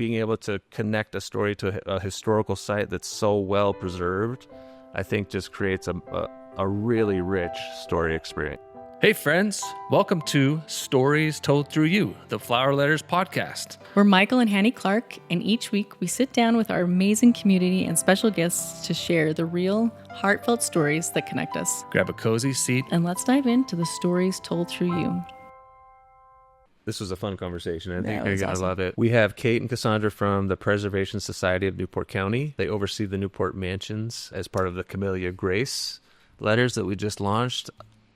being able to connect a story to a historical site that's so well preserved, I think just creates a really rich story experience. Hey friends, welcome to Stories Told Through You, the Flower Letters podcast. We're Michael and Hannie Clark, and each week we sit down with our amazing community and special guests to share the real, heartfelt stories that connect us. Grab a cozy seat, and let's dive into the stories told through you. This was a fun conversation. I think Yeah, you're going to awesome. love it. We have Kate and Cassandra from the Preservation Society of Newport County. They oversee the Newport Mansions as part of the Camellia Grace Letters that we just launched.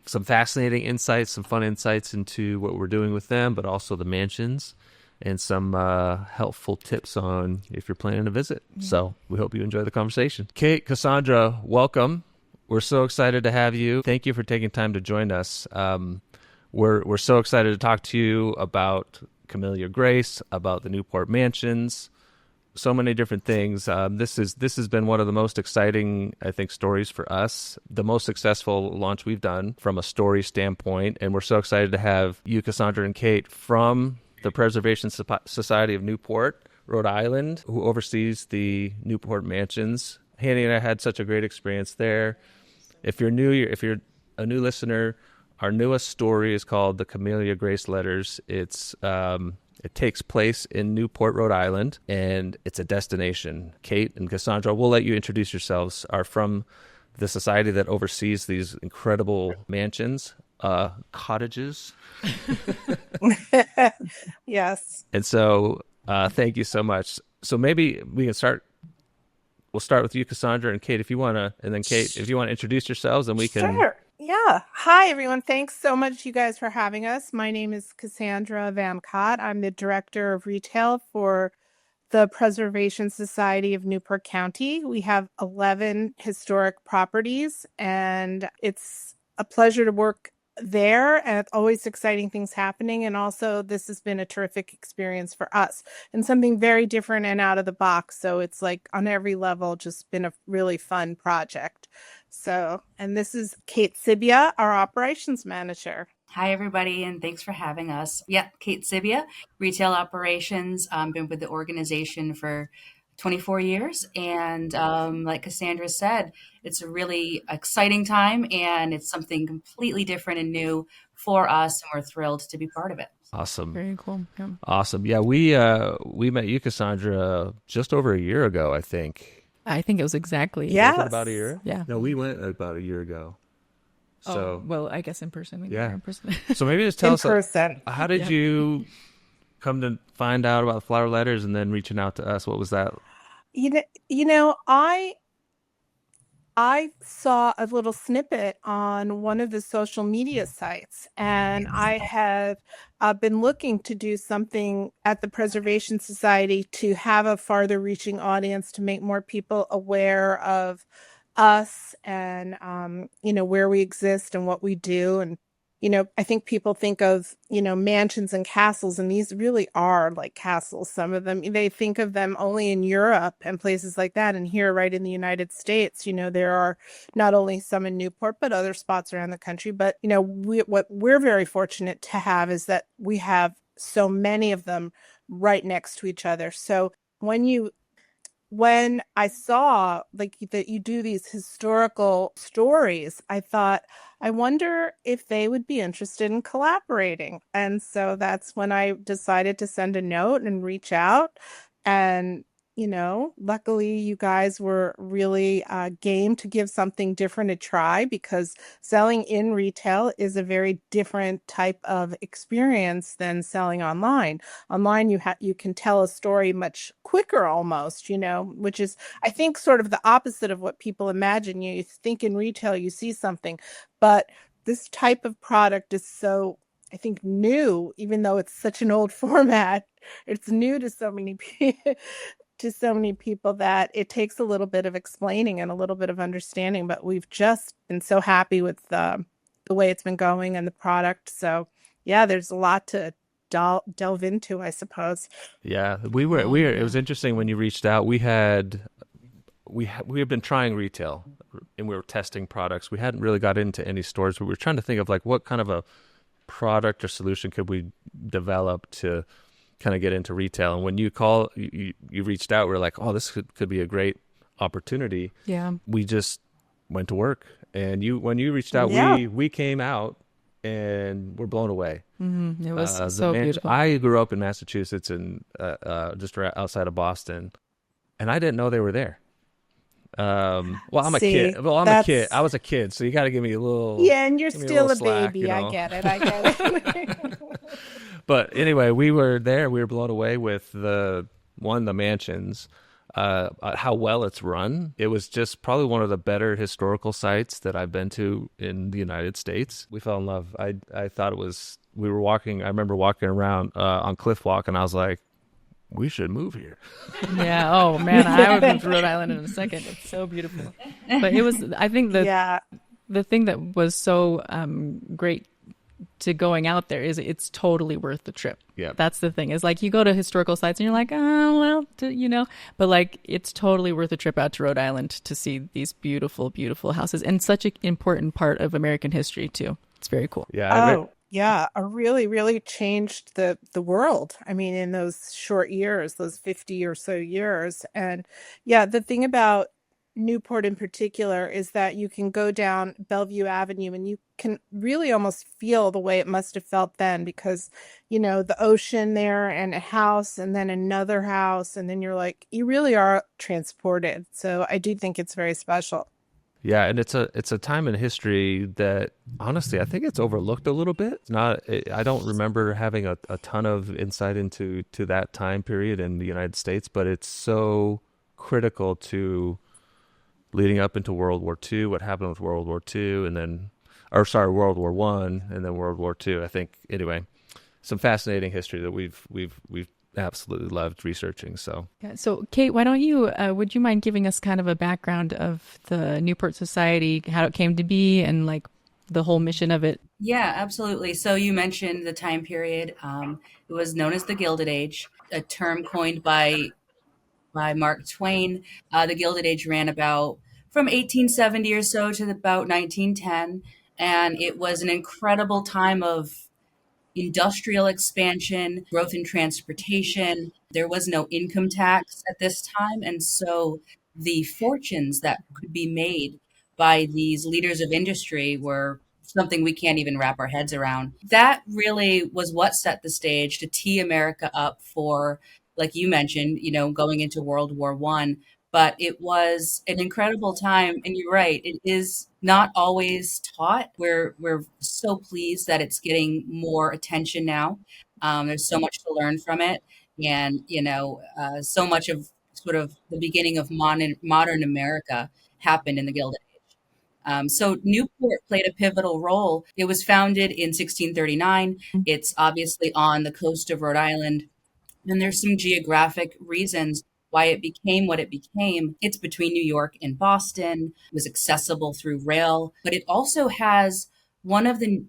Some fascinating insights, some fun insights into what we're doing with them, but also the mansions, and some helpful tips on if you're planning a visit. So we hope you enjoy the conversation. Kate, Cassandra, welcome. We're so excited to have you. Thank you for taking time to join us. We're so excited to talk to you about Camellia Grace, about the Newport Mansions, so many different things. This has been one of the most exciting, I think, stories for us, the most successful launch we've done from a story standpoint. And we're so excited to have you, Cassandra and Kate, from the Preservation Society of Newport, Rhode Island, who oversees the Newport Mansions. Hannie and I had such a great experience there. If you're a new listener, our newest story is called the Camellia Grace Letters. It takes place in Newport, Rhode Island, and it's a destination. Kate and Cassandra, we'll let you introduce yourselves, are from the society that oversees these incredible mansions, cottages. Yes. And so thank you so much. So maybe we can start. We'll start with you, Cassandra, and Kate, if you want to, and then Kate, if you want to introduce yourselves, and we can. Sure. Yeah. Hi, everyone. Thanks so much, you guys, for having us. My name is Cassandra Van Cott. I'm the director of retail for the Preservation Society of Newport County. We have 11 historic properties, and it's a pleasure to work there, and it's always exciting things happening. And also, this has been a terrific experience for us and something very different and out of the box. So it's like on every level, just been a really fun project. So, and this is Kate Sibya, our operations manager. Hi, everybody, and thanks for having us. Yeah, Kate Sibya, retail operations. Been with the organization for 24 years. And like Cassandra said, it's a really exciting time, and it's something completely different and new for us, and we're thrilled to be part of it. Awesome. Very cool. Yeah. Awesome. Yeah, we met you, Cassandra, just over a year ago, I think. I think it was exactly. Yeah. Was it about a year? Yeah. No, we went about a year ago. So, well, I guess in person. We yeah. were in person. So maybe just tell us, person. how did you come to find out about the Flower Letters and then reaching out to us? What was that? You know, I saw a little snippet on one of the social media sites, and I have been looking to do something at the Preservation Society to have a farther reaching audience, to make more people aware of us and, where we exist and what we do. And, I think people think of, mansions and castles, and these really are like castles. Some of them, they think of them only in Europe and places like that. And here, right in the United States, there are not only some in Newport, but other spots around the country. But, what we're very fortunate to have is that we have so many of them right next to each other. So when I saw like that you do these historical stories, I thought, I wonder if they would be interested in collaborating. And so that's when I decided to send a note and reach out. And, luckily you guys were really game to give something different a try, because selling in retail is a very different type of experience than selling online. Online, you can tell a story much quicker almost, which is, I think, sort of the opposite of what people imagine. You think in retail, you see something, but this type of product is so, I think, new, even though it's such an old format. It's new to so many people that it takes a little bit of explaining and a little bit of understanding, but we've just been so happy with the way it's been going and the product. So yeah, there's a lot to delve into, I suppose. Yeah, we were. It was interesting when you reached out. We had been trying retail, and we were testing products. We hadn't really got into any stores, but we were trying to think of like what kind of a product or solution could we develop to kind of get into retail. And when you reached out, we were like, oh, this could be a great opportunity. Yeah. We just went to work. And when you reached out, Yeah. we came out and we're blown away. It was so beautiful. I grew up in Massachusetts and just outside of Boston, and I didn't know they were there. Well, I'm a kid. Well, I'm a kid. I was a kid, so you got to give me a little. Yeah, and you're give me still a slack, baby. you know? I get it. I get it. But anyway, we were there. We were blown away with the mansions, how well it's run. It was just probably one of the better historical sites that I've been to in the United States. We fell in love. I thought it was. We were walking. I remember walking around on Cliff Walk, and I was like, we should move here. Yeah. Oh man, I would move to Rhode Island in a second. It's so beautiful. But it was. I think the thing that was so great to going out there is it's totally worth the trip. Yeah. That's the thing. Is like you go to historical sites and you're like, oh well, you know, but like it's totally worth a trip out to Rhode Island to see these beautiful, beautiful houses and such an important part of American history too. It's very cool. Yeah. Yeah, really, really changed the world. I mean, in those short years, those 50 or so years. And yeah, the thing about Newport in particular is that you can go down Bellevue Avenue and you can really almost feel the way it must have felt then because, you know, the ocean there and a house and then another house. And then you're like, you really are transported. So I do think it's very special. Yeah, and it's a time in history that honestly I think it's overlooked a little bit. I don't remember having a ton of insight into that time period in the United States, but it's so critical to leading up into World War II, what happened with World War II, World War One, and then World War II. I think anyway, some fascinating history that we've absolutely loved researching. So yeah. So Kate, why don't you would you mind giving us kind of a background of the Newport Society, how it came to be, and like the whole mission of it? Yeah, absolutely. So you mentioned the time period. It was known as the Gilded Age, a term coined by Mark Twain. The Gilded Age ran about from 1870 or so to about 1910, and it was an incredible time of industrial expansion, growth in transportation. There was no income tax at this time. And so the fortunes that could be made by these leaders of industry were something we can't even wrap our heads around. That really was what set the stage to tee America up for, like you mentioned, you know, going into World War One. But it was an incredible time. And you're right, it is not always taught. We're so pleased that it's getting more attention now. There's so much to learn from it. And, you know, so much of sort of the beginning of modern America happened in the Gilded Age. So Newport played a pivotal role. It was founded in 1639. It's obviously on the coast of Rhode Island. And there's some geographic reasons why it became what it became. It's between New York and Boston. It was accessible through rail, but it also has one of the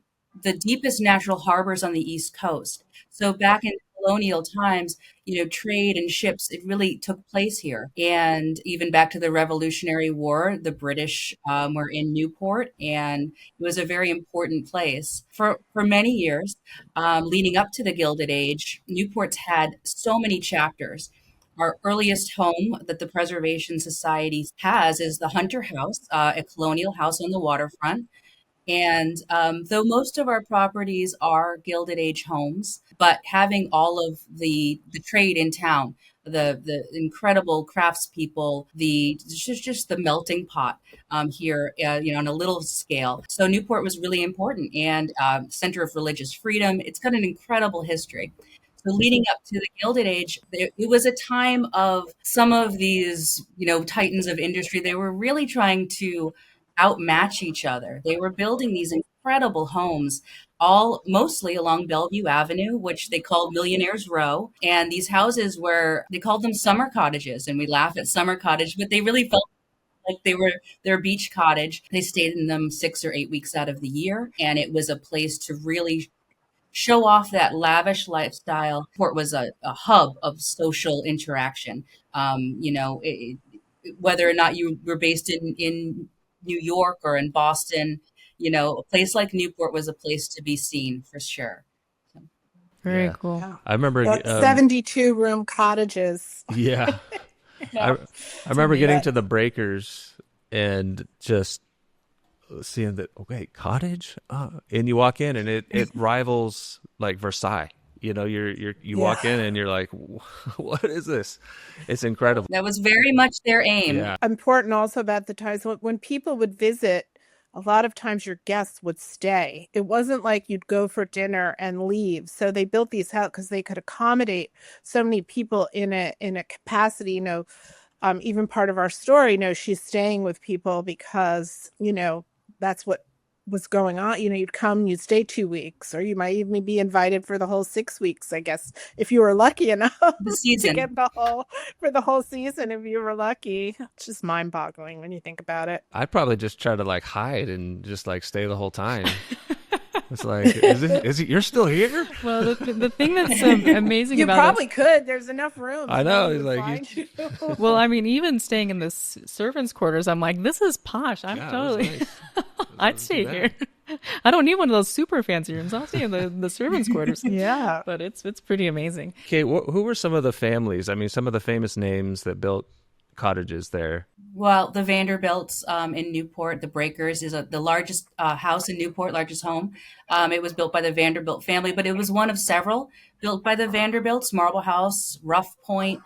deepest natural harbors on the East Coast. So back in colonial times, you know, trade and ships, it really took place here. And even back to the Revolutionary War, the British were in Newport, and it was a very important place. For many years, leading up to the Gilded Age, Newport's had so many chapters. Our earliest home that the Preservation Society has is the Hunter House, a colonial house on the waterfront. And though most of our properties are Gilded Age homes, but having all of the trade in town, the incredible craftspeople, just the melting pot here, you know, on a little scale. So Newport was really important and center of religious freedom. It's got an incredible history. So leading up to the Gilded Age, it was a time of some of these, you know, titans of industry. They were really trying to outmatch each other. They were building these incredible homes, all mostly along Bellevue Avenue, which they called Millionaires Row. And these houses they called them summer cottages. And we laugh at summer cottage, but they really felt like they were their beach cottage. They stayed in them 6 or 8 weeks out of the year. And it was a place to really show off that lavish lifestyle. Port was a hub of social interaction. You know, whether or not you were based in New York or in Boston, you know, a place like Newport was a place to be seen for sure. Very cool. Yeah. I remember 72 room cottages. Yeah. I remember getting to the breakers and just seeing that, okay, cottage, and you walk in and it rivals like Versailles. You know, you walk in and you're like, what is this? It's incredible. That was very much their aim. Yeah. Important also about the times when people would visit, a lot of times your guests would stay. It wasn't like you'd go for dinner and leave. So they built these houses because they could accommodate so many people in a capacity, even part of our story, she's staying with people because, that's what was going on. You'd come, you'd stay 2 weeks, or you might even be invited for the whole 6 weeks, I guess, if you were lucky enough to get for the whole season, if you were lucky. It's just mind boggling when you think about it. I'd probably just try to like hide and just like stay the whole time. It's like, is it, you're still here? Well, the thing that's amazing about you probably could. There's enough room. I know. He's like, well, I mean, even staying in the servants' quarters, I'm like, this is posh. I'm totally. Nice. I'd stay here. I don't need one of those super fancy rooms. I'll stay in the servants' quarters. Yeah, but it's pretty amazing. Okay, who were some of the families? I mean, some of the famous names that built cottages there. Well, the Vanderbilts in Newport, the Breakers, is the largest house in Newport, largest home. It was built by the Vanderbilt family, but it was one of several built by the Vanderbilts. Marble House, Rough Point.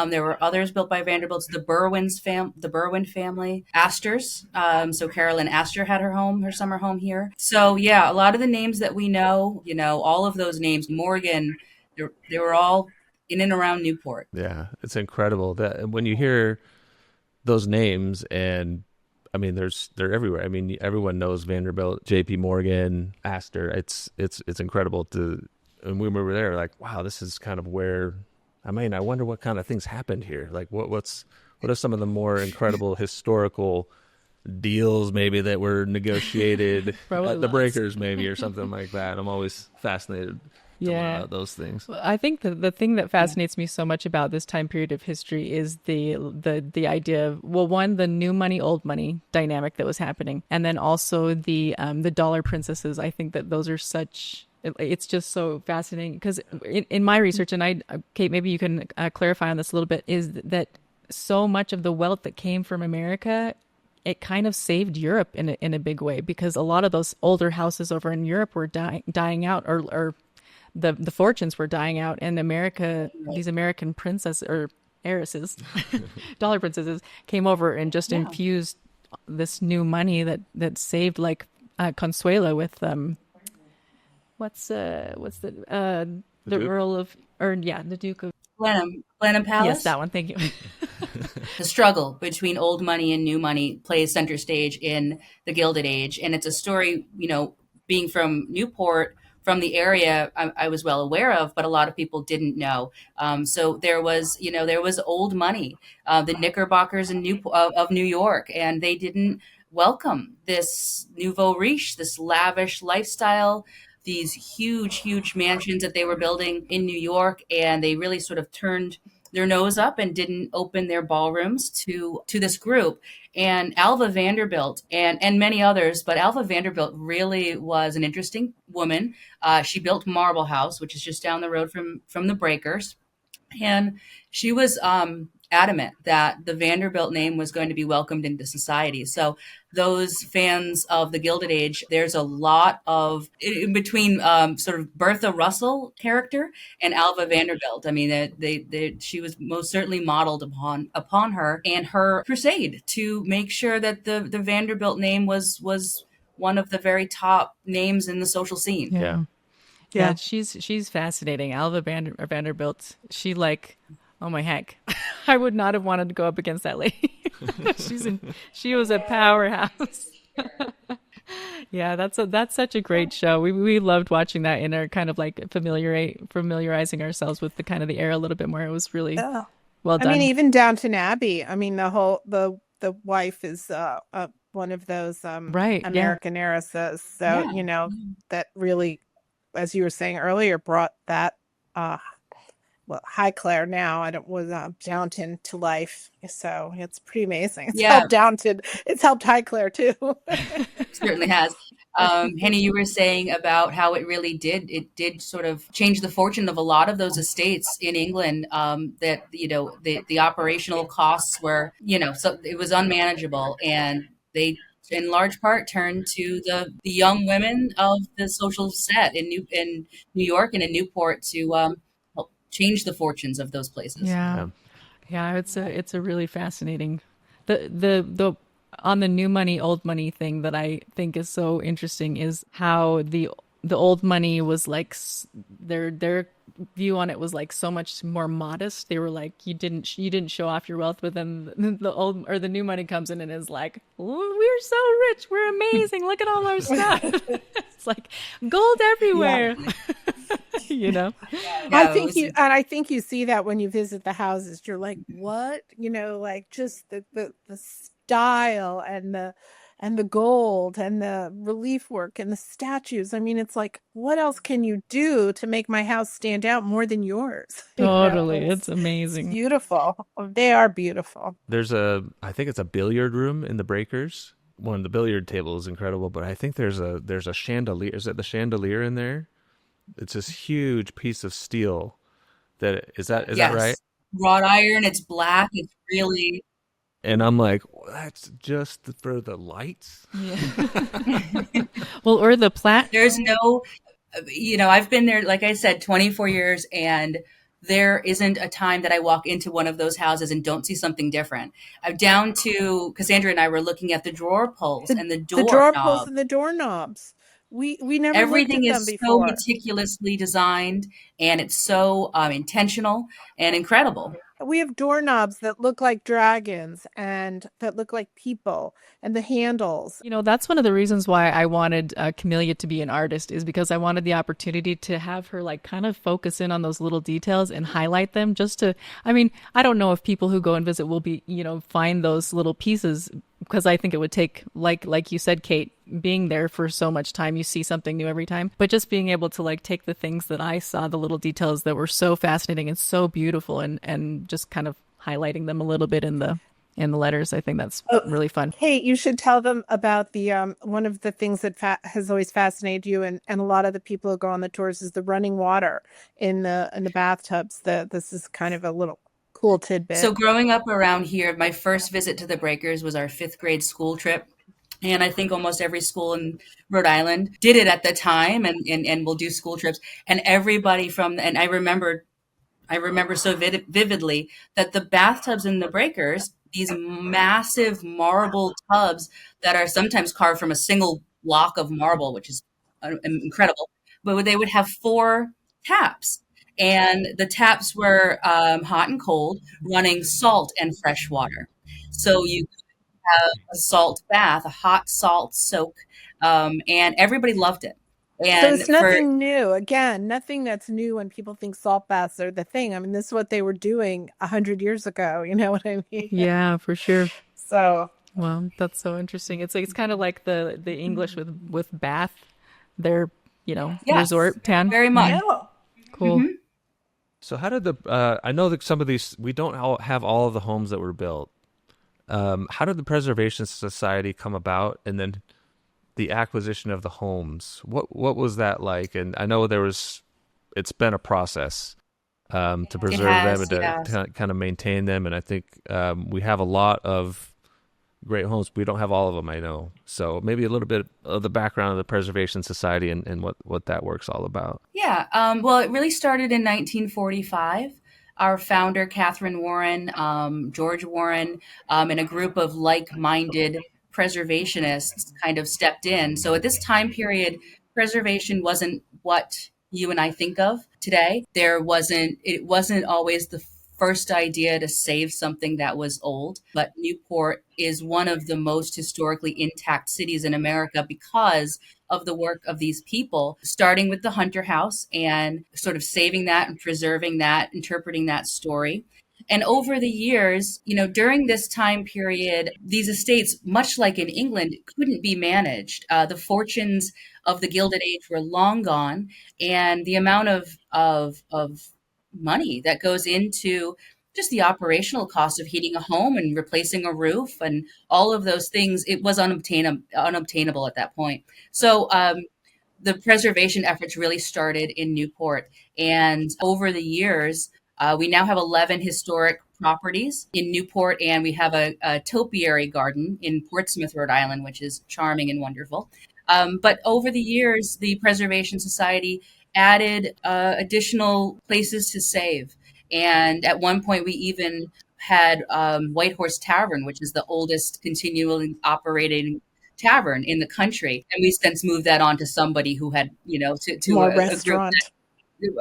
There were others built by Vanderbilts. The Berwin family, Astor's. So Carolyn Astor had her summer home here. So yeah, a lot of the names that we know, all of those names, Morgan, they were all in and around Newport. Yeah, it's incredible that when you hear those names, and I mean, they're everywhere. I mean, everyone knows Vanderbilt, J.P. Morgan, Astor. It's incredible and when we were there, like, wow, this is kind of where. I mean, I wonder what kind of things happened here. Like, what are some of the more incredible historical deals maybe that were negotiated at the Breakers, maybe, or something like that. I'm always fascinated. Yeah, those things. I think the thing that fascinates me so much about this time period of history is the idea of, well, one, the new money, old money dynamic that was happening, and then also the dollar princesses. I think that those are it's just so fascinating because in my research, and Kate, maybe you can clarify on this a little bit, is that so much of the wealth that came from America, it kind of saved Europe in a big way, because a lot of those older houses over in Europe were dying out, or the fortunes were dying out, and America, these American princesses or heiresses, dollar princesses, came over and just infused this new money that saved, like Consuelo with what's the Earl of, the Duke of Blenheim Palace. Yes, that one. Thank you. The struggle between old money and new money plays center stage in the Gilded Age, and it's a story, being from Newport, from the area I was well aware of, but a lot of people didn't know. So there was old money, the Knickerbockers of New York, and they didn't welcome this nouveau riche, this lavish lifestyle, these huge, huge mansions that they were building in New York, and they really sort of turned their nose up and didn't open their ballrooms to this group. And Alva Vanderbilt and many others, but Alva Vanderbilt really was an interesting woman. She built Marble House, which is just down the road from the Breakers. And she was adamant that the Vanderbilt name was going to be welcomed into society. So those fans of the Gilded Age, there's a lot of in between sort of Bertha Russell character and Alva Vanderbilt. I mean, she was most certainly modeled upon her and her crusade to make sure that the Vanderbilt name was one of the very top names in the social scene. Yeah, she's fascinating. Alva Vanderbilt. She oh my heck, I would not have wanted to go up against that lady. She was a powerhouse. Yeah, that's such a great show. We loved watching that in our kind of like familiarizing ourselves with the kind of the era a little bit more. It was really well done. I mean, even Downton Abbey. I mean, the wife is one of those American heiresses. So that really, as you were saying earlier, brought that Highclere now was Downton to life. So it's pretty amazing. It's helped Downton. It's helped Highclere too. Certainly has. Hannie, you were saying about how it did sort of change the fortune of a lot of those estates in England, that, the operational costs were, so it was unmanageable, and they, in large part, turned to the young women of the social set in New York and in Newport to help change the fortunes of those places. Yeah. Yeah, it's a really fascinating, the on the new money, old money thing that I think is so interesting is how the old money was like their view on it was like so much more modest. They were like, you didn't show off your wealth, but then the old or the new money comes in and is like, we're so rich, we're amazing, look at all our stuff. It's like gold everywhere. Yeah, I think you see that when you visit the houses. You're like, what? Like just the style and the gold and the relief work and the statues. I mean, it's like, what else can you do to make my house stand out more than yours? Totally. It's amazing. It's beautiful. They are beautiful. I think it's a billiard room in the Breakers. One, the billiard table is incredible, but I think there's a chandelier. Is it the chandelier in there? It's this huge piece of steel. Is that right? Wrought iron. It's black. It's really. And I'm like, well, that's just for the lights. Yeah. Well, or the plat. There's no, I've been there, like I said, 24 years, and there isn't a time that I walk into one of those houses and don't see something different. I'm down to Cassandra and I were looking at the drawer pulls and the door the drawer knobs. pulls and the doorknobs. We never Everything looked at them is before. so meticulously designed, and it's so intentional and incredible. We have doorknobs that look like dragons and that look like people, and the handles. That's one of the reasons why I wanted Camellia to be an artist, is because I wanted the opportunity to have her like kind of focus in on those little details and highlight them I don't know if people who go and visit will be, find those little pieces, because I think it would take, like you said, Kate, being there for so much time, you see something new every time. But just being able to like take the things that I saw, the little details that were so fascinating and so beautiful, and just kind of highlighting them a little bit in the letters. I think that's really fun. Kate, you should tell them about the one of the things that has always fascinated you, and a lot of the people who go on the tours, is the running water in the bathtubs. This is kind of a little cool tidbit. So growing up around here, my first visit to the Breakers was our 5th grade school trip. And I think almost every school in Rhode Island did it at the time, and will do school trips. And everybody and I remember so vividly that the bathtubs in the Breakers, these massive marble tubs that are sometimes carved from a single block of marble, which is incredible, but they would have 4 taps. And the taps were hot and cold, running salt and fresh water. So you have a salt bath, a hot salt soak, and everybody loved it. And so it's nothing new. Again, nothing that's new when people think salt baths are the thing. I mean, this is what they were doing 100 years ago. You know what I mean? Yeah, for sure. So, well, that's so interesting. It's kind of like the English with bath, their resort town. Very much. Yeah. Cool. Mm-hmm. So how did I know that some of these, we don't have all of the homes that were built. How did the Preservation Society come about, and then the acquisition of the homes? What was that like? And I know it's been a process to preserve them and to kind of maintain them. And I think we have a lot of great homes. We don't have all of them, I know. So maybe a little bit of the background of the Preservation Society and what that work's all about. Yeah. Well, it really started in 1945. Our founder, Catherine Warren, George Warren, and a group of like-minded preservationists kind of stepped in. So at this time period, preservation wasn't what you and I think of today. It wasn't always the first idea to save something that was old, but Newport is one of the most historically intact cities in America because of the work of these people, starting with the Hunter House and sort of saving that and preserving that, interpreting that story. And over the years, during this time period, these estates, much like in England, couldn't be managed. The fortunes of the Gilded Age were long gone, and the amount of money that goes into just the operational cost of heating a home and replacing a roof and all of those things, it was unobtainable at that point. So the preservation efforts really started in Newport. And over the years, we now have 11 historic properties in Newport, and we have a topiary garden in Portsmouth, Rhode Island, which is charming and wonderful. But over the years, the Preservation Society added additional places to save. And at one point, we even had White Horse Tavern, which is the oldest continually operating tavern in the country. And we since moved that on to somebody who had, to more a restaurant.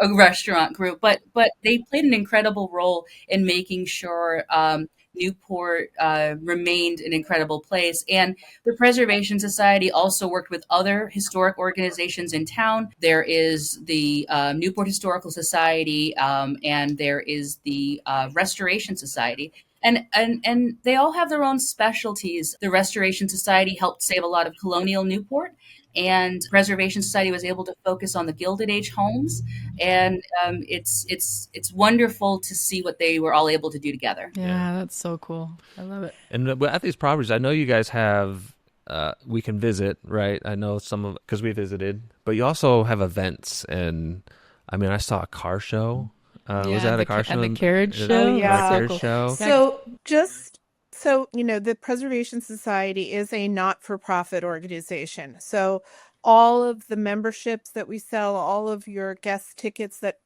A restaurant group, but they played an incredible role in making sure Newport remained an incredible place. And the Preservation Society also worked with other historic organizations in town. There is the Newport Historical Society, and there is the Restoration Society. And they all have their own specialties. The Restoration Society helped save a lot of colonial Newport, and Preservation Society was able to focus on the Gilded Age homes. And it's wonderful to see what they were all able to do together. Yeah, that's so cool. I love it. And at these properties, I know you guys have, we can visit, right? I know some of, because we visited, but you also have events. And I mean, I saw a car show. Was that a car show? And the carriage show. Oh, yeah. Carriage show. So, the Preservation Society is a not-for-profit organization. So all of the memberships that we sell, all of your guest tickets that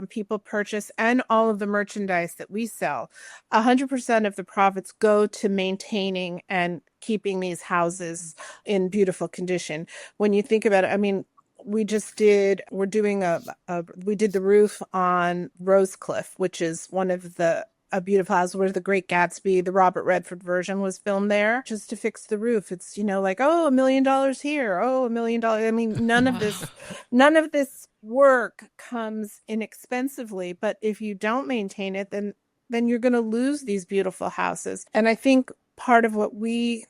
people purchase, and all of the merchandise that we sell, 100% of the profits go to maintaining and keeping these houses in beautiful condition. When you think about it, I mean, we did the roof on Rosecliff, which is one of a beautiful house where The Great Gatsby, the Robert Redford version, was filmed there, just to fix the roof. It's, like, oh, $1 million here. Oh, $1 million. I mean, none of this work comes inexpensively, but if you don't maintain it, then you're going to lose these beautiful houses. And I think part of what we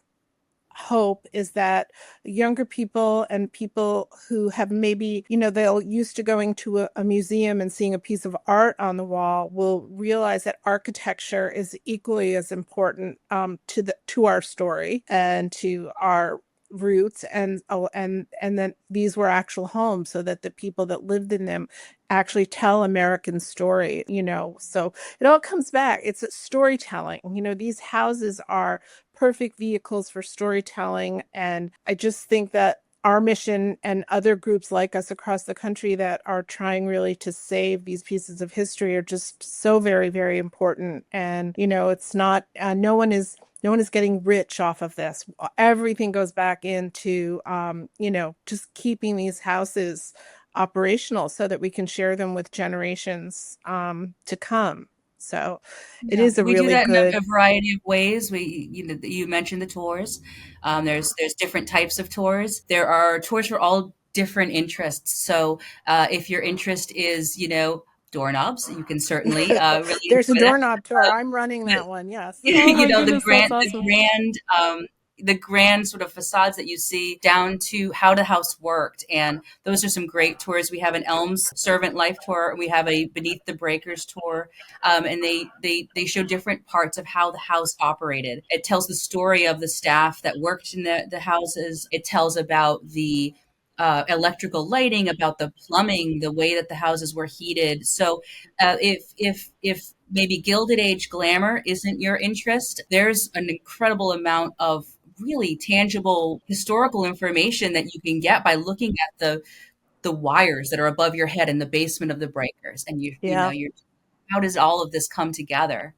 hope is that younger people and people who have maybe, they're used to going to a museum and seeing a piece of art on the wall, will realize that architecture is equally as important to our story and to our roots, and then these were actual homes, so that the people that lived in them actually tell American story, so it all comes back. It's storytelling. These houses are perfect vehicles for storytelling. And I just think that our mission and other groups like us across the country that are trying really to save these pieces of history are just so very, very important. And, it's not, no one is getting rich off of this. Everything goes back into, just keeping these houses operational so that we can share them with generations to come. So it is a really good. We do that in a variety of ways. You mentioned the tours. There's different types of tours. There are tours for all different interests. So if your interest is, doorknobs, you can certainly really. There's a doorknob tour. I'm running that one. Yes. The grand sort of facades that you see, down to how the house worked. And those are some great tours. We have an Elms Servant Life tour. We have a Beneath the Breakers tour. And they show different parts of how the house operated. It tells the story of the staff that worked in the houses. It tells about the electrical lighting, about the plumbing, the way that the houses were heated. So if maybe Gilded Age glamour isn't your interest, there's an incredible amount of really tangible historical information that you can get by looking at the wires that are above your head in the basement of the breakers. And how does all of this come together?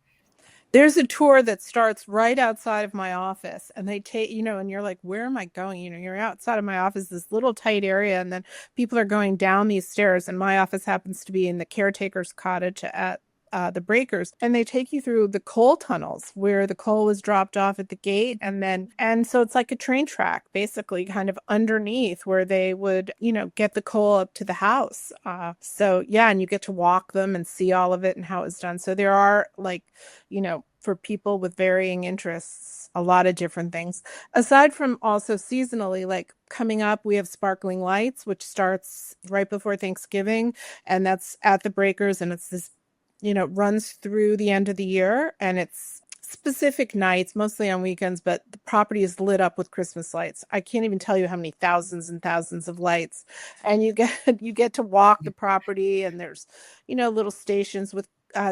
There's a tour that starts right outside of my office, and they take, and you're like, where am I going? You're outside of my office, this little tight area, and then people are going down these stairs, and my office happens to be in the caretaker's cottage at the breakers, and they take you through the coal tunnels where the coal was dropped off at the gate, and so it's like a train track, basically, kind of underneath where they would, get the coal up to the house. And you get to walk them and see all of it and how it's done. So there are, for people with varying interests, a lot of different things. Aside from also seasonally, like coming up, we have Sparkling Lights, which starts right before Thanksgiving, and that's at the breakers, and it's this runs through the end of the year, and it's specific nights, mostly on weekends, but the property is lit up with Christmas lights. I can't even tell you how many thousands and thousands of lights. And you get to walk the property, and there's, little stations with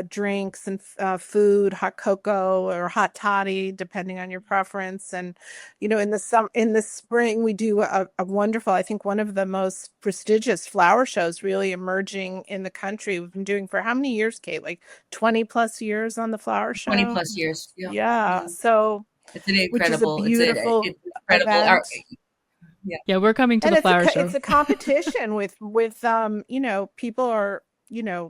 drinks and food, hot cocoa or hot toddy, depending on your preference. And, in the spring, we do a wonderful, I think one of the most prestigious flower shows really emerging in the country. We've been doing for how many years, Kate? Like 20 plus years on the flower show? 20 plus years. Yeah. So it's an incredible, which is a beautiful it's incredible. Yeah, we're coming to the flower show. It's a competition with people are,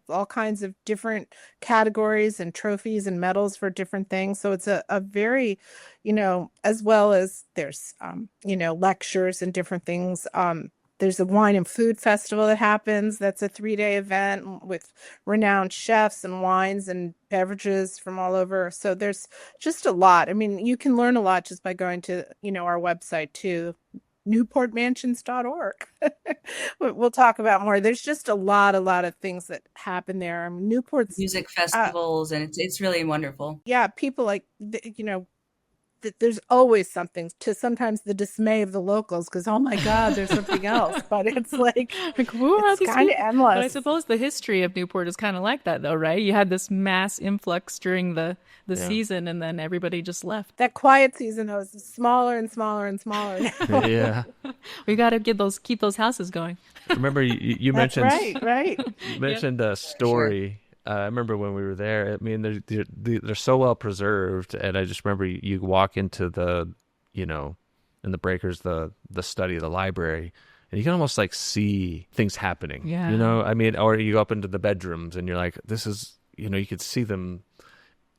all kinds of different categories and trophies and medals for different things. So it's a very, as well as there's, lectures and different things. There's a wine and food festival that happens. That's a 3-day event with renowned chefs and wines and beverages from all over. So there's just a lot. I mean, you can learn a lot just by going to, our website too. newportmansions.org. We'll talk about more. There's just a lot of things that happen there. I mean, Newport's music festivals, and it's really wonderful. Yeah, people like, there's always something, to sometimes the dismay of the locals, because oh my God, there's something else. But it's like who are these kind of endless. But I suppose the history of Newport is kind of like that, though, right? You had this mass influx during the season, and then everybody just left. That quiet season was smaller and smaller and smaller now. Yeah, we got to keep those houses going. Remember you mentioned right. You mentioned a story. Sure. I remember when we were there. I mean, they're so well preserved, and I just remember you walk into the, in the breakers, the study, the library, and you can almost like see things happening. Yeah. I mean, or you go up into the bedrooms, and you're like, this is, you could see them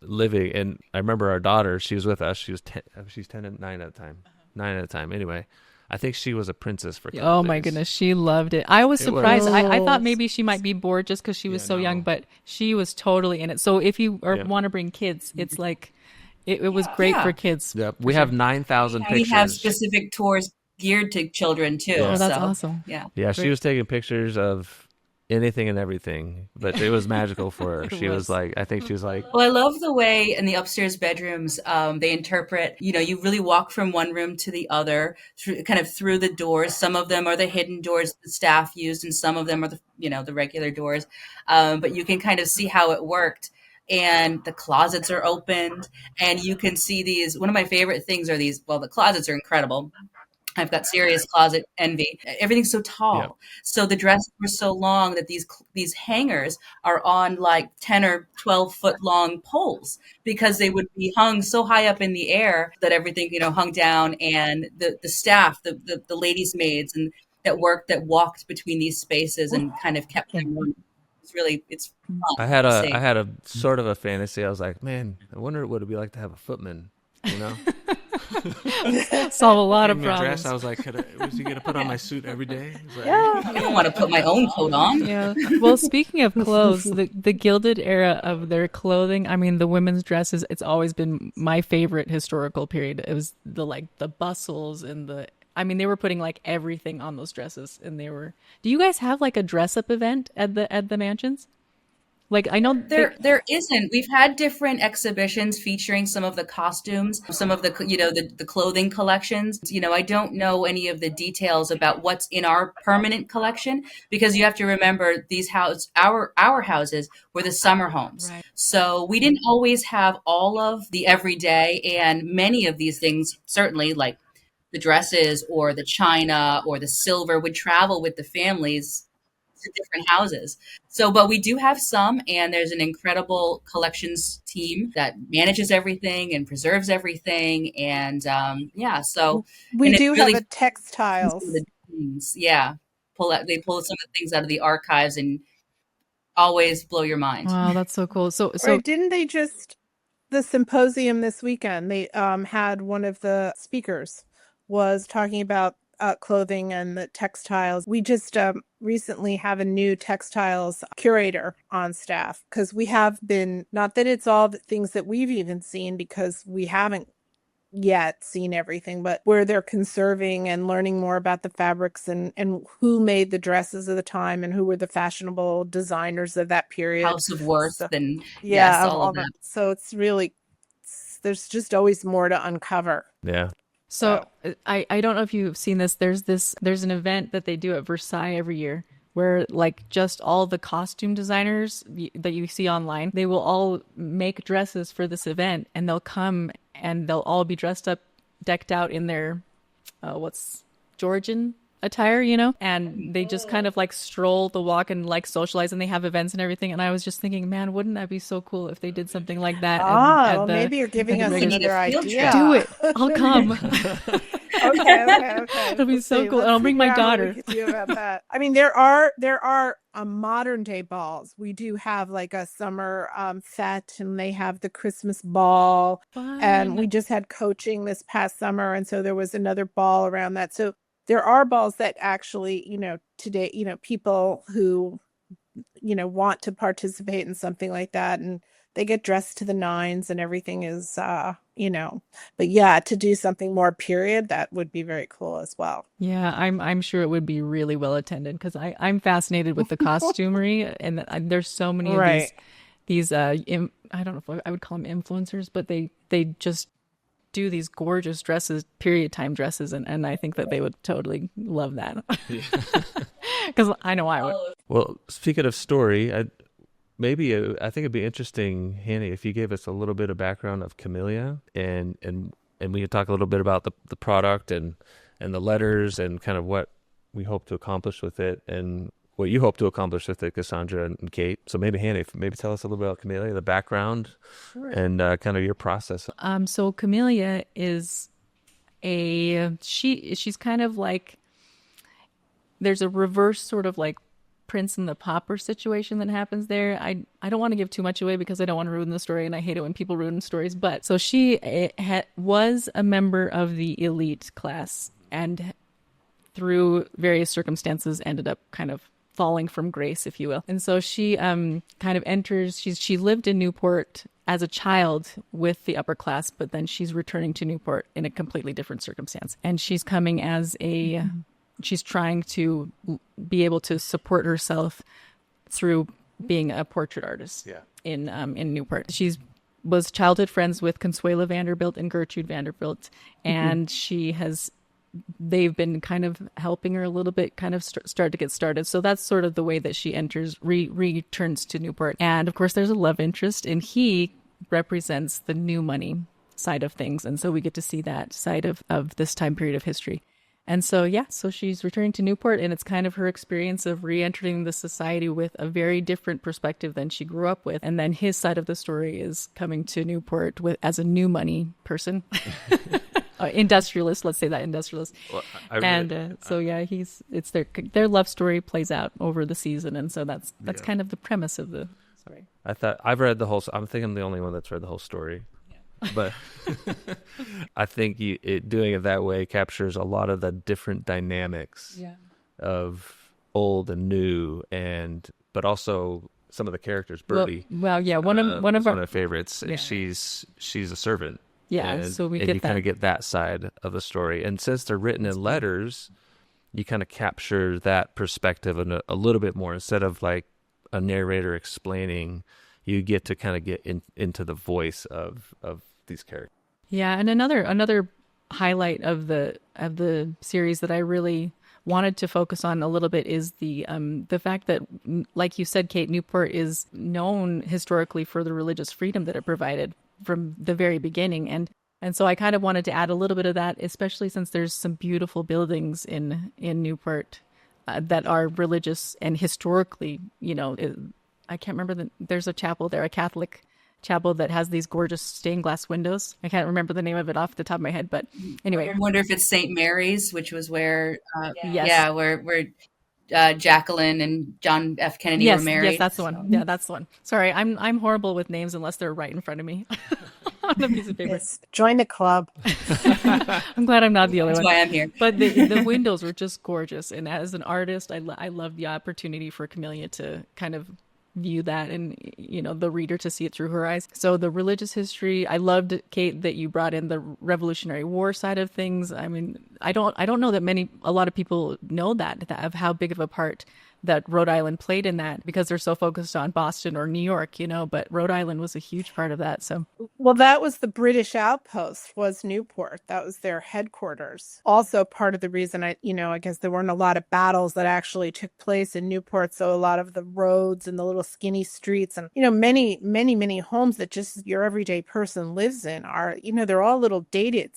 living. And I remember our daughter, she was with us. She was 10, she's 10 and 9 at the time, 9 at a time. Anyway. I think she was a princess for a couple Oh my days. goodness, she loved it. I was surprised. I thought maybe she might be bored just because she was so young, but she was totally in it. So if you want to bring kids, it's like it was great for kids. Yeah, we have 9,000 pictures. We have specific tours geared to children too. Oh, that's awesome. Yeah, she was taking pictures of anything and everything, but it was magical for her. She was like, well, I love the way in the upstairs bedrooms they interpret, you really walk from one room to the other through the doors. Some of them are the hidden doors the staff used, and some of them are the regular doors, but you can kind of see how it worked. And the closets are opened, and you can see these. One of my favorite things are these. Well, the closets are incredible. I've got serious closet envy. Everything's so tall. Yeah. So the dresses were so long that these hangers are on like 10 or 12 foot long poles, because they would be hung so high up in the air that everything, hung down. And the staff, the ladies' maids and that walked between these spaces and kind of kept them warm. It's fun. I had a sort of a fantasy. I was like, man, I wonder what it'd be like to have a footman, Solve a lot of problems. Dress, I was like, was he going to put on my suit every day? Like, I don't want to put my own coat on. Yeah. Well, speaking of clothes, the Gilded era of their clothing, I mean, the women's dresses, it's always been my favorite historical period. It was the bustles and they were putting like everything on those dresses, and do you guys have like a dress up event at the mansions? Like, I know there isn't. We've had different exhibitions featuring some of the costumes, some of the the clothing collections. I don't know any of the details about what's in our permanent collection, because you have to remember our houses were the summer homes. Right. So we didn't always have all of the everyday, and many of these things, certainly like the dresses or the china or the silver, would travel with the families to different houses. So, but we do have some, and there's an incredible collections team that manages everything and preserves everything. And so we do have a textiles. Yeah. They pull some of the things out of the archives and always blow your mind. Wow, that's so cool. So right, didn't they the symposium this weekend, they had one of the speakers was talking about clothing and the textiles. We just recently have a new textiles curator on staff, because we have been, not that it's all the things that we've even seen, because we haven't yet seen everything, but where they're conserving and learning more about the fabrics and who made the dresses of the time and who were the fashionable designers of that period. House of Worth So, and yeah, yes, all of that. So it's really, there's just always more to uncover. Yeah. So I don't know if you've seen this. There's an event that they do at Versailles every year where like just all the costume designers that you see online, they will all make dresses for this event, and they'll come and they'll all be dressed up, decked out in their Georgian attire, you know, and they just kind of like stroll the walk and like socialize, and they have events and everything. And I was just thinking, man, wouldn't that be so cool if they did something like that? Well, maybe you're giving us another idea. Do it. I'll come. Okay. It'll be so cool. And I'll bring my daughter. Do about that. I mean, there are modern day balls. We do have like a summer fete, and they have the Christmas ball. Fun. And we just had coaching this past summer, and so there was another ball around that. So there are balls that actually, you know, today, you know, people who, you know, want to participate in something like that, and they get dressed to the nines and everything is, you know, but yeah, to do something more period, that would be very cool as well. Yeah, I'm sure it would be really well attended, because I'm fascinated with the costumery, and there's so many of these I don't know if I would call them influencers, but they just do these gorgeous dresses, period time dresses, and I think that they would totally love that. Because I know I would. Well, speaking of story, I think it'd be interesting, Hannie, if you gave us a little bit of background of Camellia, and we could talk a little bit about the product and the letters and kind of what we hope to accomplish with it, and what you hope to accomplish with it, Cassandra and Kate. So maybe Hannie, tell us a little bit about Camellia, the background, and kind of your process. So Camellia is she's kind of like, there's a reverse sort of like Prince and the Pauper situation that happens there. I don't want to give too much away because I don't want to ruin the story, and I hate it when people ruin stories. But so she was a member of the elite class, and through various circumstances ended up kind of falling from grace, if you will. And so she kind of enters, she lived in Newport as a child with the upper class, but then she's returning to Newport in a completely different circumstance. And she's coming as she's trying to be able to support herself through being a portrait artist in Newport. Was childhood friends with Consuela Vanderbilt and Gertrude Vanderbilt, and they've been kind of helping her a little bit, kind of start to get started. So that's sort of the way that she enters, returns to Newport. And of course, there's a love interest, and he represents the new money side of things. And so we get to see that side of this time period of history. And so, so she's returning to Newport, and it's kind of her experience of re-entering the society with a very different perspective than she grew up with. And then his side of the story is coming to Newport as a new money person. Industrialist, let's say that, industrialist. Well, it's their love story plays out over the season, and so that's kind of the premise of the story. I've read the whole. I'm thinking I'm the only one that's read the whole story, but I think doing it that way captures a lot of the different dynamics of old and new, but also some of the characters. Bertie, one of my favorites. Yeah. She's a servant. Yeah, so we get that. You kind of get that side of the story. And since they're written in letters, you kind of capture that perspective a little bit more. Instead of like a narrator explaining, you get to kind of get into the voice of these characters. Yeah, and another highlight of the series that I really wanted to focus on a little bit is the fact that, like you said, Kate, Newport is known historically for the religious freedom that it provided from the very beginning, and so I kind of wanted to add a little bit of that, especially since there's some beautiful buildings in Newport that are religious and historically, I can't remember there's a chapel there, a Catholic chapel that has these gorgeous stained glass windows. I can't remember the name of it off the top of my head, but anyway. I wonder if it's St. Mary's, which was where where Jacqueline and John F. Kennedy were married. Yes, that's the one. Yeah, that's the one. Sorry, I'm horrible with names unless they're right in front of me on a piece of paper. Yes. Join the club. I'm glad I'm not the only one. That's why I'm here. But the windows were just gorgeous, and as an artist, I love the opportunity for Camellia to kind of view that and, the reader to see it through her eyes. So the religious history, I loved, Kate, that you brought in the Revolutionary War side of things. I mean, I don't know that a lot of people know that of how big of a part that Rhode Island played in that, because they're so focused on Boston or New York, but Rhode Island was a huge part of that. So, well, that was the British outpost, was Newport. That was their headquarters. Also part of the reason I guess there weren't a lot of battles that actually took place in Newport. So a lot of the roads and the little skinny streets and, many, many, many homes that just your everyday person lives in are, they're all a little dated,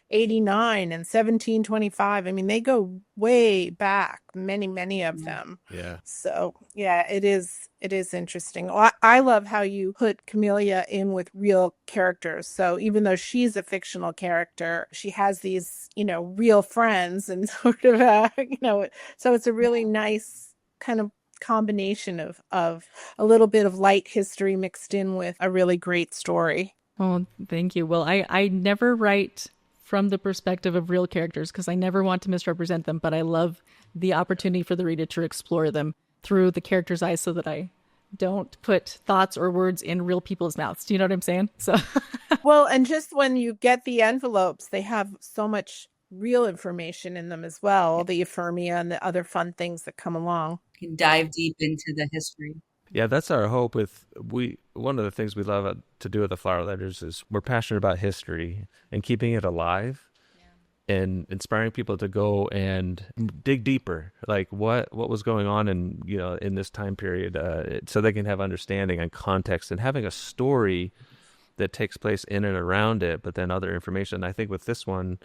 89 and 1725. I mean, they go way back, many of them. Yeah. So yeah, it is interesting. I love how you put Camellia in with real characters. So even though she's a fictional character, she has these, real friends and sort of, so it's a really nice kind of combination of a little bit of light history mixed in with a really great story. Oh, thank you. Well, I never write from the perspective of real characters because I never want to misrepresent them, but I love the opportunity for the reader to explore them through the character's eyes so that I don't put thoughts or words in real people's mouths. Do you know what I'm saying? So, well, and just when you get the envelopes, they have so much real information in them as well, the ephemia and the other fun things that come along. You can dive deep into the history. Yeah, that's our hope one of the things we love to do with the flower letters is we're passionate about history and keeping it alive and inspiring people to go and dig deeper, like what was going on in this time period, so they can have understanding and context and having a story that takes place in and around it, but then other information. I think with this one,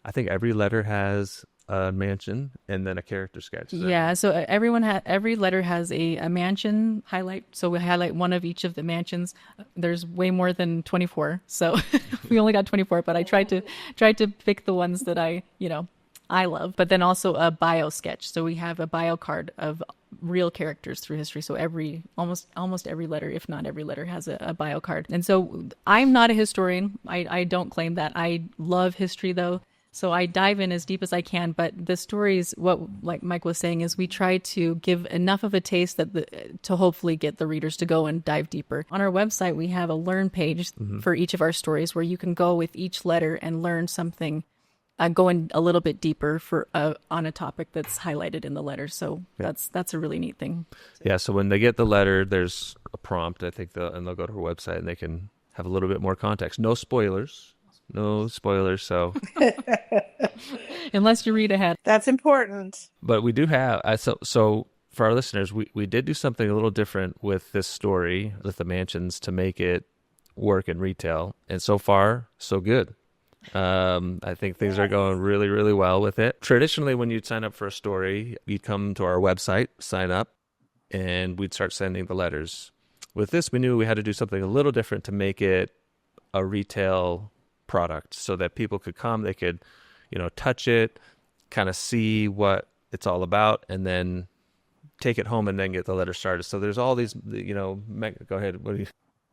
I think every letter has a mansion and then a character sketch. Yeah, so every letter has a mansion highlight. So we highlight one of each of the mansions. There's way more than 24, so we only got 24. But I tried to pick the ones that I love. But then also a bio sketch. So we have a bio card of real characters through history. So almost every letter, if not every letter, has a bio card. And so I'm not a historian. I don't claim that. I love history though. So I dive in as deep as I can, but the stories, like Mike was saying, is we try to give enough of a taste to hopefully get the readers to go and dive deeper. On our website, we have a learn page for each of our stories where you can go with each letter and learn something, going a little bit deeper on a topic that's highlighted in the letter. So that's a really neat thing. Yeah. So when they get the letter, there's a prompt. I think they'll go to our website and they can have a little bit more context. No spoilers. So unless you read ahead, that's important. But we do have so for our listeners, we did do something a little different with this story with the mansions to make it work in retail, and so far so good. I think things are going really, really well with it. Traditionally, when you'd sign up for a story, you'd come to our website, sign up, and we'd start sending the letters. With this, we knew we had to do something a little different to make it a retail product so that people could come, they could, touch it, kind of see what it's all about, and then take it home and then get the letter started. So there's all these, go ahead. What do you?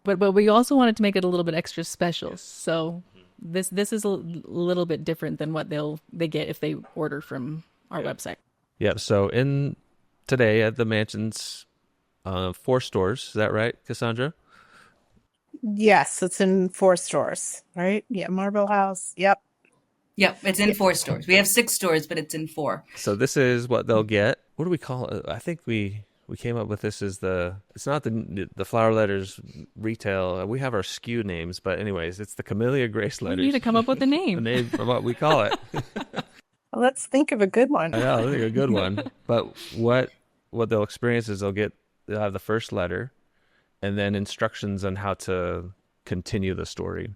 But we also wanted to make it a little bit extra special. So this is a little bit different than what they get if they order from our website. Yeah. So today at the Mansions, 4 stores. Is that right, Cassandra? Yes, it's in 4 stores, right? Yeah, Marble House. Yep, it's in 4 stores. We have 6 stores, but it's in 4. So this is what they'll get. What do we call it? I think we came up with this as it's not the Flower Letters retail. We have our SKU names, but anyways, it's the Camellia Grace Letters. We need to come up with a name. The name of what we call it. Well, let's think of a good one. Yeah, I think a good one. But what they'll experience is they'll have the first letter, and then instructions on how to continue the story.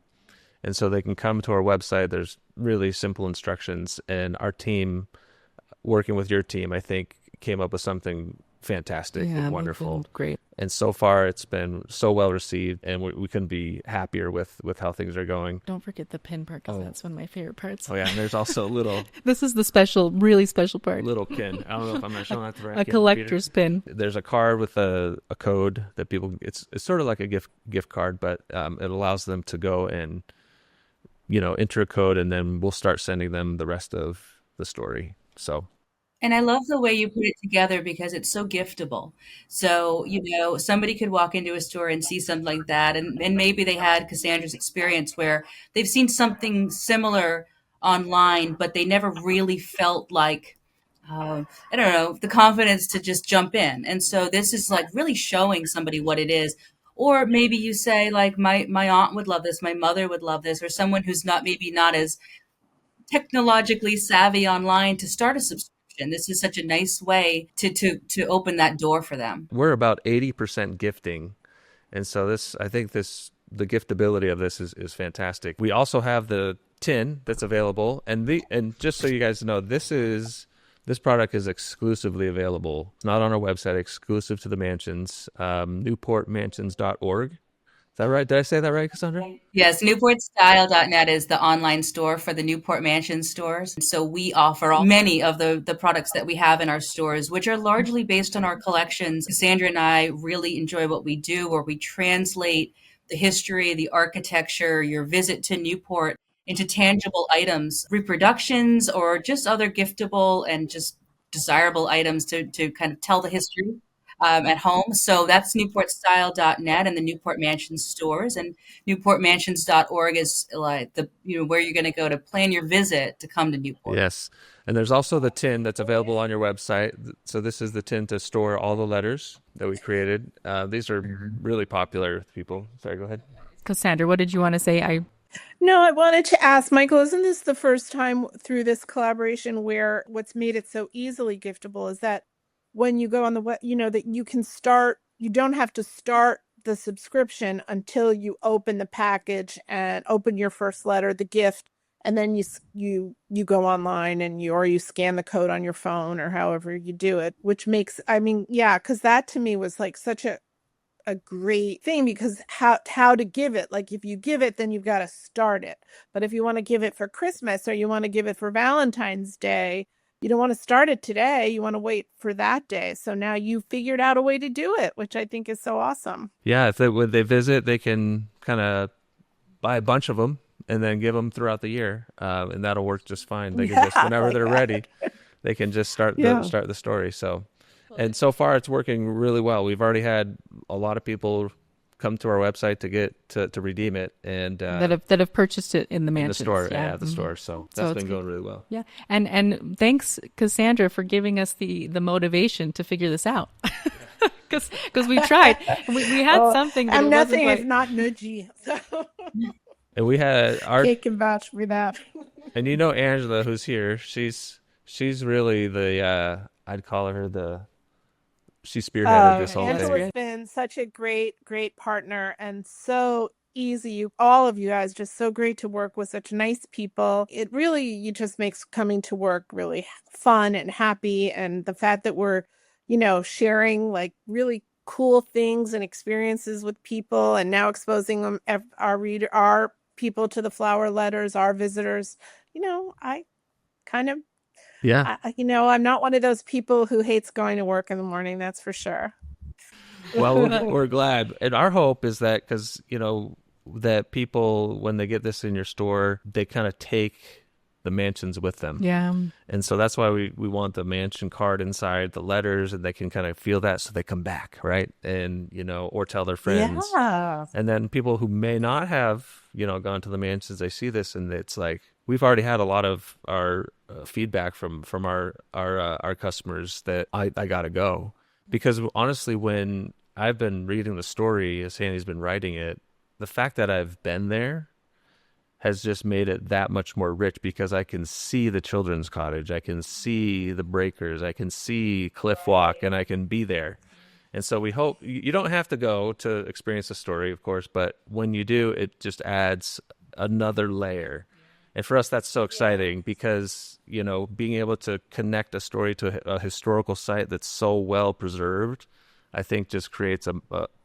And so they can come to our website. There's really simple instructions. And our team, working with your team, I think, came up with something fantastic and wonderful. Great. And so far, it's been so well received, and we couldn't be happier with how things are going. Don't forget the pin part, because that's one of my favorite parts. Oh, yeah, and there's also a little... This is the really special part. Little pin. I don't know if I'm not showing that to right. A collector's pin. There's a card with a code that people... It's sort of like a gift card, but it allows them to go and, enter a code, and then we'll start sending them the rest of the story. So... And I love the way you put it together because it's so giftable. So, somebody could walk into a store and see something like that. And maybe they had Cassandra's experience where they've seen something similar online, but they never really felt like, I don't know, the confidence to just jump in. And so this is like really showing somebody what it is. Or maybe you say, like, my aunt would love this, my mother would love this, or someone who's not as technologically savvy online to start a subscription. This is such a nice way to open that door for them. We're about 80% gifting. And so I think the giftability of this is fantastic. We also have the tin that's available. And just so you guys know, this product is exclusively available. It's not on our website, exclusive to the mansions, newportmansions.org. Is that right? Did I say that right, Cassandra? Yes, newportstyle.net is the online store for the Newport Mansion stores. So we offer many of the products that we have in our stores, which are largely based on our collections. Cassandra and I really enjoy what we do, where we translate the history, the architecture, your visit to Newport into tangible items, reproductions, or just other giftable and just desirable items to kind of tell the history at home. So that's newportstyle.net and the Newport Mansions stores, and newportmansions.org is like where you're going to go to plan your visit to come to Newport. Yes. And there's also the tin that's available on your website. So this is the tin to store all the letters that we created. These are really popular with people. Sorry, go ahead. Cassandra, what did you want to say? No, I wanted to ask, Michael, isn't this the first time through this collaboration where what's made it so easily giftable is that when you go on the web, that you don't have to start the subscription until you open the package and open your first letter, the gift, and then you go online and you scan the code on your phone or however you do it, which makes, because that to me was like such a great thing, because how to give it, like if you give it, then you've got to start it. But if you want to give it for Christmas or you want to give it for Valentine's Day, you don't want to start it today. You want to wait for that day. So now you figured out a way to do it, which I think is so awesome. Yeah, when they visit, they can kind of buy a bunch of them and then give them throughout the year, and that'll work just fine. They can just, whenever they're ready, they can just start the story. So, and so far it's working really well. We've already had a lot of people come to our website to redeem it, and that have purchased it in the mansions. In the store, the store. So that's been going really well. Yeah, and thanks, Cassandra, for giving us the motivation to figure this out. Because we tried, we had something. That and nothing is not nudgy. So. And we had Kate can vouch for that. And Angela, who's here, she's really the I'd call her she spearheaded this whole thing. Angela's been such a great partner and so easy. All of you guys just so great to work with, such nice people. It really just makes coming to work really fun and happy. And the fact that we're, sharing like really cool things and experiences with people, and now exposing them, our people to the flower letters, our visitors. I kind of. Yeah. I'm not one of those people who hates going to work in the morning. That's for sure. Well, we're glad. And our hope is that because, that people, when they get this in your store, they kind of take the mansions with them. Yeah. And so that's why we want the mansion card inside the letters, and they can kind of feel that so they come back, right? And, or tell their friends. Yeah. And then people who may not have, gone to the mansions, they see this and it's like, we've already had a lot of our feedback from our customers that I got to go. Because honestly, when I've been reading the story, as Hannie's been writing it, the fact that I've been there has just made it that much more rich, because I can see the children's cottage, I can see the breakers, I can see Cliff Walk, and I can be there. And so we hope you don't have to go to experience the story, of course, but when you do, it just adds another layer. And for us, that's so exciting because, being able to connect a story to a historical site that's so well preserved, I think just creates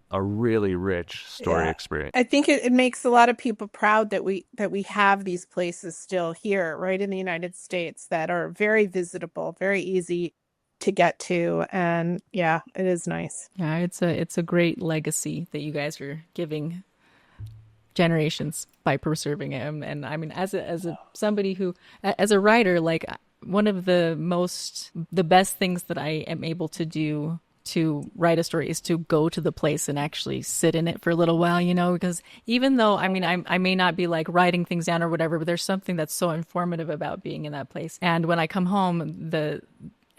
a really rich story experience. I think it makes a lot of people proud that we have these places still here, right in the United States, that are very visitable, very easy to get to. And yeah, it is nice. Yeah, it's a great legacy that you guys are giving generations by preserving him. And I mean, as a somebody who, as a writer, like one of the best things that I am able to do to write a story is to go to the place and actually sit in it for a little while, because even though, I mean, I may not be like writing things down or whatever, but there's something that's so informative about being in that place. And when I come home,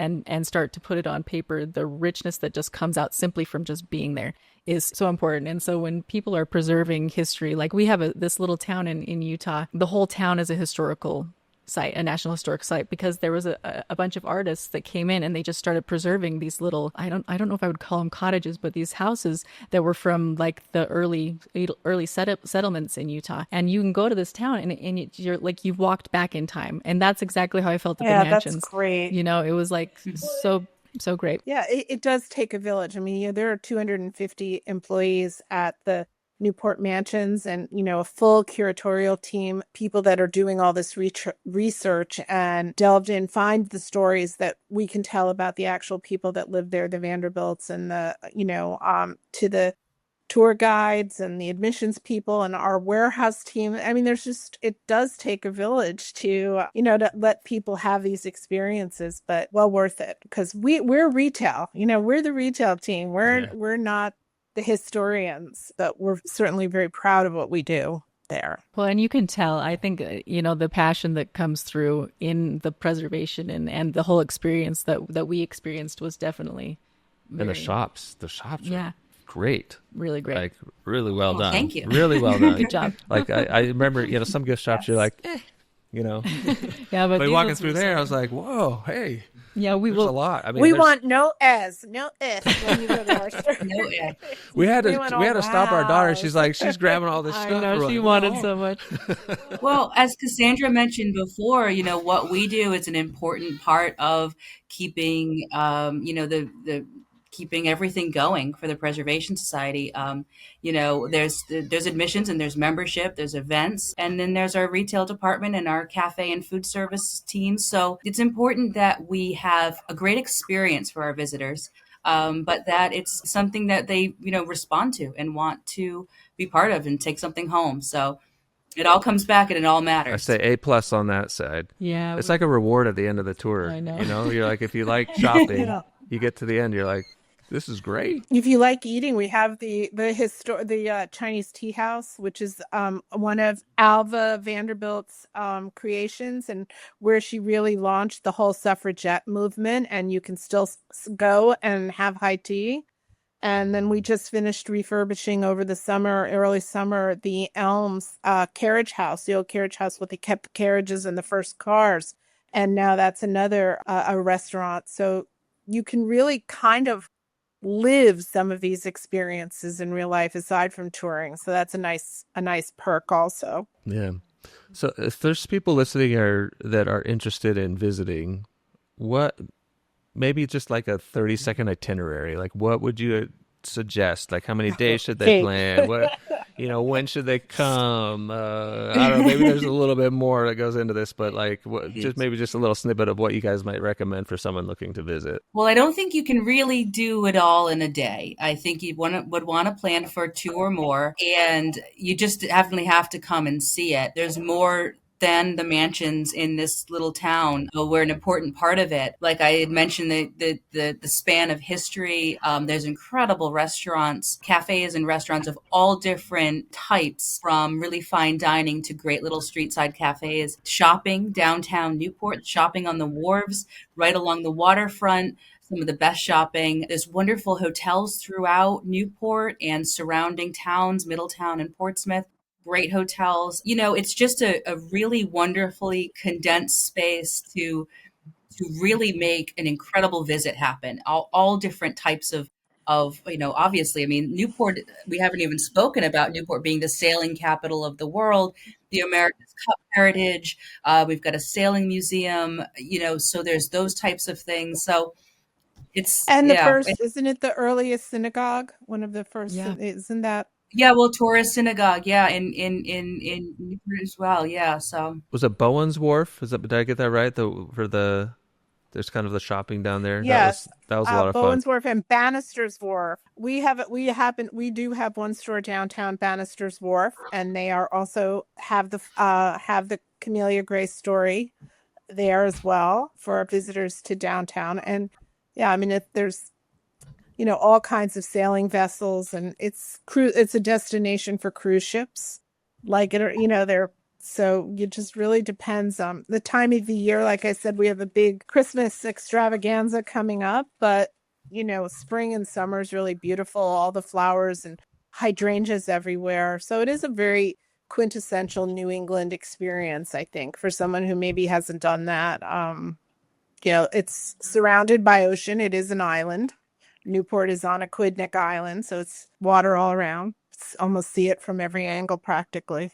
and start to put it on paper, the richness that just comes out simply from just being there is so important. And so when people are preserving history, like we have this little town in Utah, the whole town is a historical site, a National Historic Site, because there was a bunch of artists that came in and they just started preserving these little, I don't know if I would call them cottages, but these houses that were from like the early settlements in Utah. And you can go to this town and you're like, you've walked back in time. And that's exactly how I felt at the mansions. That's great. It was like so great. Yeah, it does take a village. I mean, there are 250 employees at the Newport Mansions and, a full curatorial team, people that are doing all this research and delved in, find the stories that we can tell about the actual people that live there, the Vanderbilts and to the tour guides and the admissions people and our warehouse team. I mean, it does take a village to let people have these experiences, but well worth it because we're retail, we're the retail team. We're not the historians, but we're certainly very proud of what we do there. Well, and you can tell, I think, the passion that comes through in the preservation and the whole experience that we experienced was definitely and the shops yeah, great, really great, like really well done. Thank you, really well done. Good job. Like I remember, some gift shops you're like, yeah, but walking through there, I was like, whoa, hey. Yeah, there's a lot. I mean, we want no S when you go to our store. No S. We had to stop our daughter. She's grabbing all this stuff. I know, she wanted so much. Well, as Cassandra mentioned before, what we do is an important part of keeping, the keeping everything going for the Preservation Society. There's admissions and there's membership, there's events, and then there's our retail department and our cafe and food service teams. So it's important that we have a great experience for our visitors, but that it's something that they, respond to and want to be part of and take something home. So it all comes back and it all matters. I say A+ on that side. Yeah. It's like a reward at the end of the tour. I know. You're like, if you like shopping, you get to the end, you're like, this is great. If you like eating, we have the Chinese tea house, which is one of Alva Vanderbilt's creations, and where she really launched the whole suffragette movement. And you can still go and have high tea. And then we just finished refurbishing over the early summer, the Elms carriage house, the old carriage house with the kept carriages and the first cars. And now that's another a restaurant. So you can really kind of live some of these experiences in real life aside from touring. So that's a nice perk also. Yeah. So if there's people listening that are interested in visiting, maybe just like a 30-second itinerary, like what would you suggest? Like how many days should they plan? What, when should they come? I don't know, maybe there's a little bit more that goes into this, but like just a little snippet of what you guys might recommend for someone looking to visit. Well, I don't think you can really do it all in a day. I think you would want to plan for 2 or more, and you just definitely have to come and see it. There's more than the mansions in this little town. We're an important part of it. Like I had mentioned, the span of history. There's incredible restaurants, cafes and restaurants of all different types, from really fine dining to great little street side cafes. Shopping downtown Newport, shopping on the wharves, right along the waterfront. Some of the best shopping. There's wonderful hotels throughout Newport and surrounding towns, Middletown and Portsmouth. Great hotels. It's just a really wonderfully condensed space to really make an incredible visit happen. All different types of obviously, I mean, Newport, we haven't even spoken about Newport being the sailing capital of the world, the America's Cup heritage. We've got a sailing museum, so there's those types of things. So isn't it the earliest synagogue? One of the first, isn't that? Yeah, well, Torah Synagogue, in Newport as well, yeah. So was it Bowen's Wharf? Did I get that right? There's kind of the shopping down there. Yes, that was a lot of fun. Bowen's Wharf and Bannister's Wharf. We do have one store downtown, Bannister's Wharf, and they are also have the Camellia Grace story there as well for our visitors to downtown. And yeah, I mean, there's, all kinds of sailing vessels, and it's a destination for cruise ships. Like so it just really depends on the time of the year. Like I said, we have a big Christmas extravaganza coming up, but spring and summer is really beautiful. All the flowers and hydrangeas everywhere. So it is a very quintessential New England experience, I think, for someone who maybe hasn't done that. It's surrounded by ocean. It is an island. Newport is on Aquidneck Island, so it's water all around. It's almost see it from every angle practically.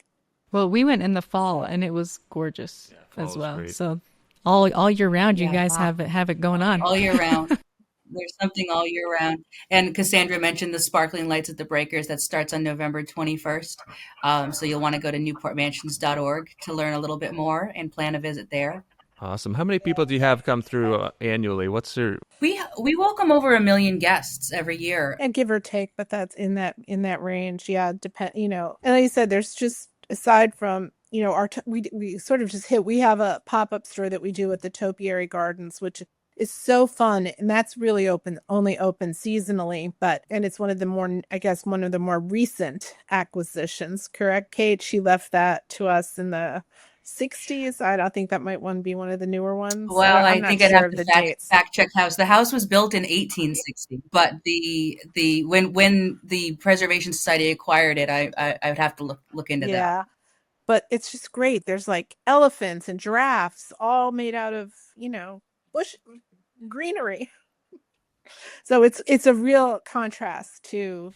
Well, we went in the fall and it was gorgeous as well. Great. So all year round, you guys have it going on. All year round. There's something all year round. And Cassandra mentioned the sparkling lights at the breakers that starts on November 21st. So you'll want to go to newportmansions.org to learn a little bit more and plan a visit there. Awesome. How many people do you have come through annually? What's your... We welcome over 1 million guests every year. And give or take, but that's in that range. Yeah, and like you said, there's just, aside from, we sort of just we have a pop-up store that we do at the Topiary Gardens, which is so fun, and that's really only open seasonally, and it's one of the more recent acquisitions, correct, Kate? She left that to us in the 60s. I don't think that might be one of the newer ones. Well, I think I'd have to fact check house. The house was built in 1860, but when the Preservation Society acquired it, I would have to look into that. Yeah, but it's just great. There's like elephants and giraffes, all made out of bush greenery. So it's a real contrast to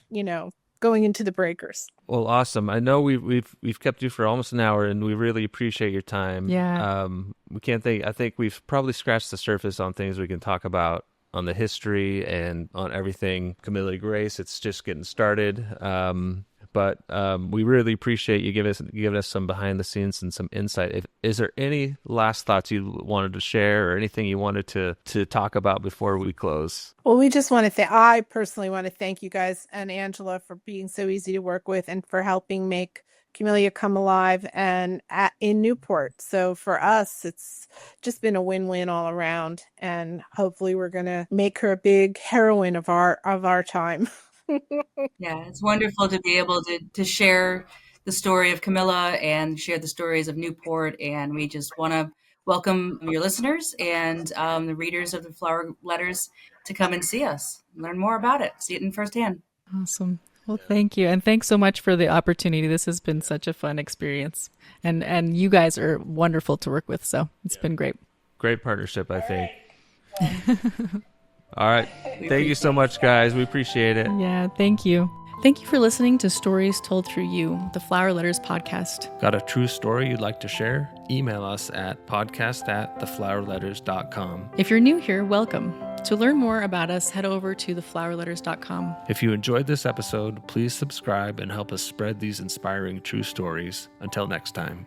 going into the breakers. Well, awesome. I know we've kept you for almost an hour, and we really appreciate your time. Yeah. I think we've probably scratched the surface on things we can talk about on the history and on everything Camellia Grace. It's just getting started. But we really appreciate you giving us some behind the scenes and some insight. Is there any last thoughts you wanted to share or anything you wanted to talk about before we close? Well, we just want to I personally want to thank you guys and Angela for being so easy to work with and for helping make Camellia come alive and in Newport. So for us, it's just been a win-win all around, and hopefully we're going to make her a big heroine of our time. Yeah, it's wonderful to be able to share the story of Camilla and share the stories of Newport. And we just want to welcome your listeners and the readers of the Flower Letters to come and see us, learn more about it, see it in firsthand. Awesome. Well, thank you. And thanks so much for the opportunity. This has been such a fun experience. And you guys are wonderful to work with. So it's been great. Great partnership, I think. All right. Thank you so much, guys. We appreciate it. Yeah, thank you. Thank you for listening to Stories Told Through You, the Flower Letters podcast. Got a true story you'd like to share? Email us at podcast@theflowerletters.com. If you're new here, welcome. To learn more about us, head over to theflowerletters.com. If you enjoyed this episode, please subscribe and help us spread these inspiring true stories. Until next time.